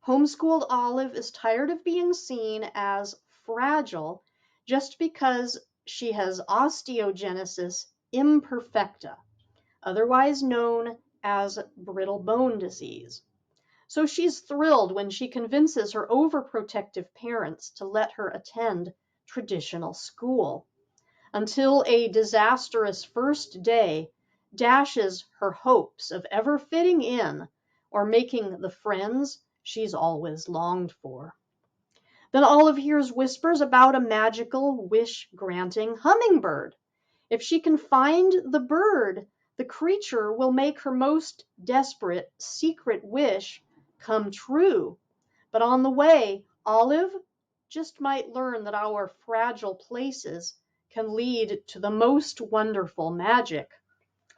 Homeschooled Olive is tired of being seen as fragile just because she has osteogenesis imperfecta, otherwise known as brittle bone disease. So she's thrilled when she convinces her overprotective parents to let her attend traditional school, until a disastrous first day dashes her hopes of ever fitting in or making the friends she's always longed for. Then Olive hears whispers about a magical wish-granting hummingbird. If she can find the bird, the creature will make her most desperate secret wish come true. But on the way, Olive just might learn that our fragile places can lead to the most wonderful magic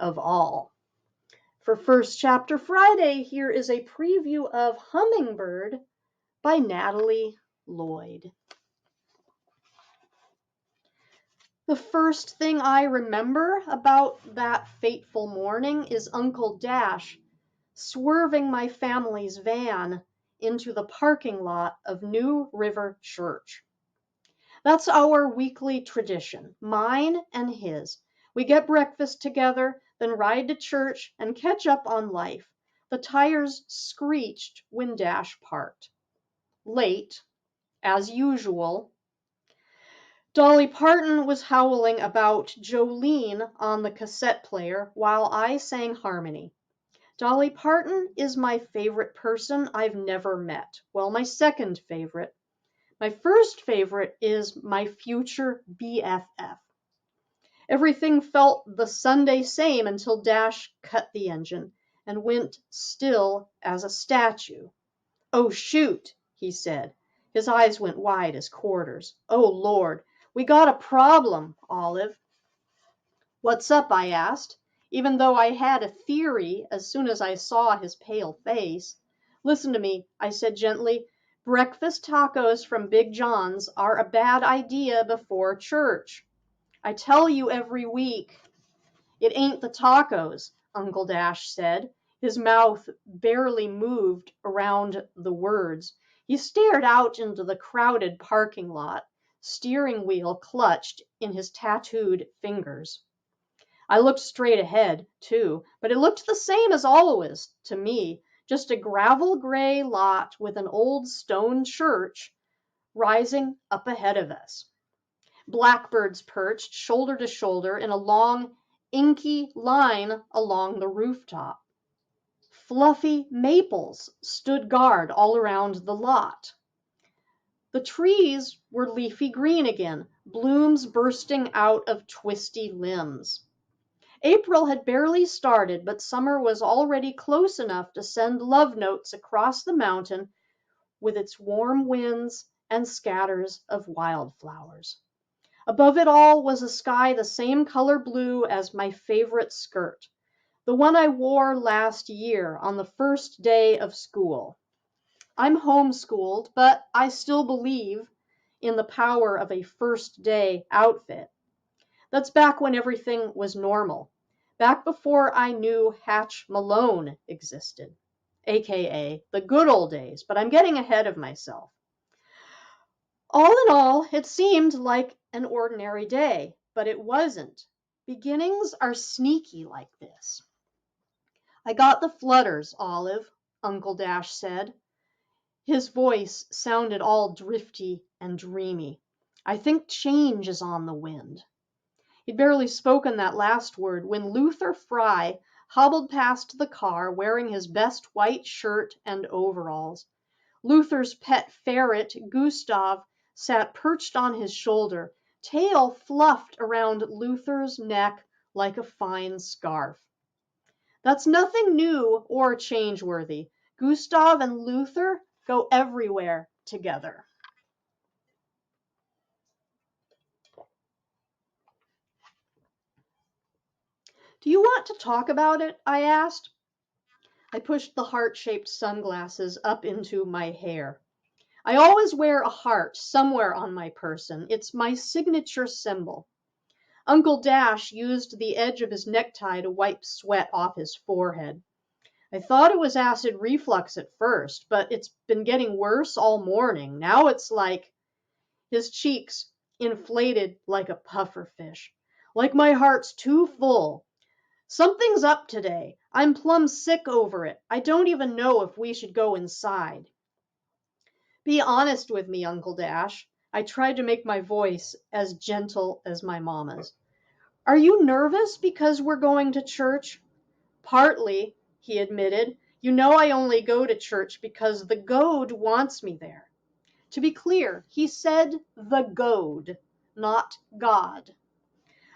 of all. For First Chapter Friday, here is a preview of Hummingbird by Natalie, Lloyd. The first thing I remember about that fateful morning is Uncle Dash swerving my family's van into the parking lot of New River Church. That's our weekly tradition, mine and his. We get breakfast together, then ride to church and catch up on life. The tires screeched when Dash parked. Late, as usual. Dolly Parton was howling about Jolene on the cassette player while I sang harmony. Dolly Parton is my favorite person I've never met. Well, my second favorite. My first favorite is my future BFF. Everything felt the Sunday same until Dash cut the engine and went still as a statue. "Oh, shoot," he said. His eyes went wide as quarters. "Oh, Lord, we got a problem, Olive." "What's up?" I asked, even though I had a theory as soon as I saw his pale face. "Listen to me," I said gently. "Breakfast tacos from Big John's are a bad idea before church. I tell you every week." "It ain't the tacos," Uncle Dash said. His mouth barely moved around the words. He stared out into the crowded parking lot, steering wheel clutched in his tattooed fingers. I looked straight ahead, too, but it looked the same as always to me, just a gravel gray lot with an old stone church rising up ahead of us. Blackbirds perched shoulder to shoulder in a long, inky line along the rooftop. Fluffy maples stood guard all around the lot. The trees were leafy green again, blooms bursting out of twisty limbs. April had barely started, but summer was already close enough to send love notes across the mountain with its warm winds and scatters of wildflowers. Above it all was a sky the same color blue as my favorite skirt, the one I wore last year on the first day of school. I'm homeschooled, but I still believe in the power of a first day outfit. That's back when everything was normal, back before I knew Hatch Malone existed, aka the good old days, but I'm getting ahead of myself. All in all, it seemed like an ordinary day, but it wasn't. Beginnings are sneaky like this. "I got the flutters, Olive," Uncle Dash said. His voice sounded all drifty and dreamy. "I think change is on the wind." He'd barely spoken that last word when Luther Fry hobbled past the car wearing his best white shirt and overalls. Luther's pet ferret, Gustav, sat perched on his shoulder, tail fluffed around Luther's neck like a fine scarf. That's nothing new or change-worthy. Gustav and Luther go everywhere together. "Do you want to talk about it?" I asked. I pushed the heart-shaped sunglasses up into my hair. I always wear a heart somewhere on my person. It's my signature symbol. Uncle Dash used the edge of his necktie to wipe sweat off his forehead. I thought it was acid reflux at first, but it's been getting worse all morning. Now it's like his cheeks inflated like a pufferfish. Like my heart's too full. Something's up today. I'm plumb sick over it. I don't even know if we should go inside. Be honest with me, Uncle Dash. I tried to make my voice as gentle as my mama's. Are you nervous because we're going to church? Partly, he admitted. You know I only go to church because the goad wants me there. To be clear, he said the goad, not God.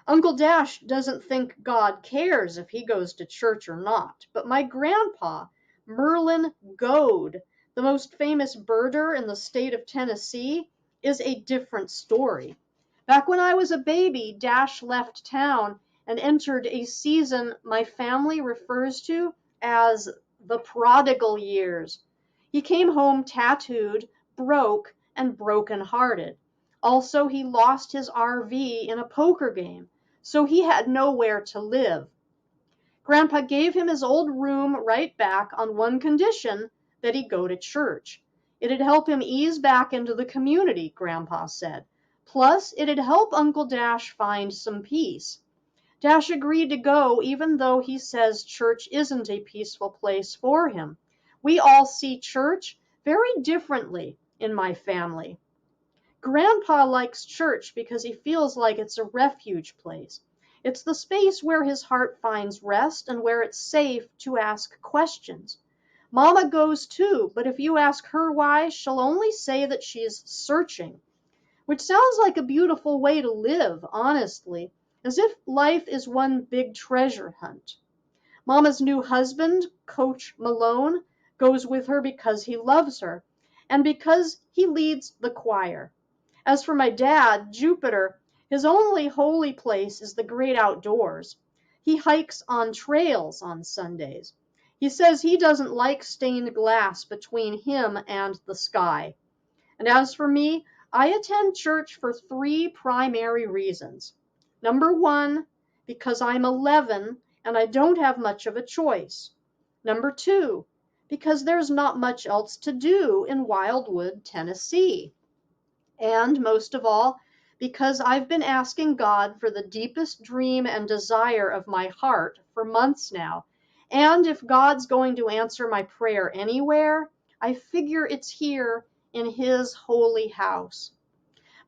Uncle Dash doesn't think God cares if he goes to church or not, but my grandpa, Merlin Goad, the most famous birder in the state of Tennessee, is a different story. Back when I was a baby, Dash left town and entered a season my family refers to as the prodigal years. He came home tattooed, broke, and broken-hearted. Also, he lost his RV in a poker game, so he had nowhere to live. Grandpa gave him his old room right back on one condition, that he go to church. It'd help him ease back into the community, Grandpa said. Plus, it'd help Uncle Dash find some peace. Dash agreed to go even though he says church isn't a peaceful place for him. We all see church very differently in my family. Grandpa likes church because he feels like it's a refuge place. It's the space where his heart finds rest and where it's safe to ask questions. Mama goes too, but if you ask her why, she'll only say that she's searching, which sounds like a beautiful way to live, honestly, as if life is one big treasure hunt. Mama's new husband, Coach Malone, goes with her because he loves her and because he leads the choir. As for my dad, Jupiter, his only holy place is the great outdoors. He hikes on trails on Sundays. He says he doesn't like stained glass between him and the sky. And as for me, I attend church for 3 primary reasons. Number 1, because I'm 11 and I don't have much of a choice. Number 2, because there's not much else to do in Wildwood, Tennessee. And most of all, because I've been asking God for the deepest dream and desire of my heart for months now. And if God's going to answer my prayer anywhere, I figure it's here in His holy house.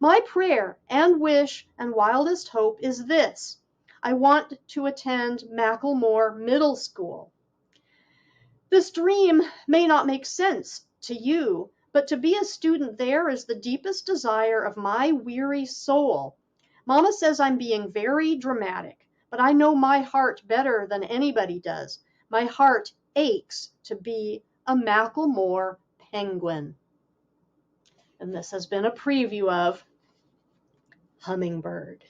My prayer and wish and wildest hope is this: I want to attend Macklemore Middle School. This dream may not make sense to you, but to be a student there is the deepest desire of my weary soul. Mama says I'm being very dramatic, but I know my heart better than anybody does. My heart aches to be a Macklemore penguin. And this has been a preview of Hummingbird.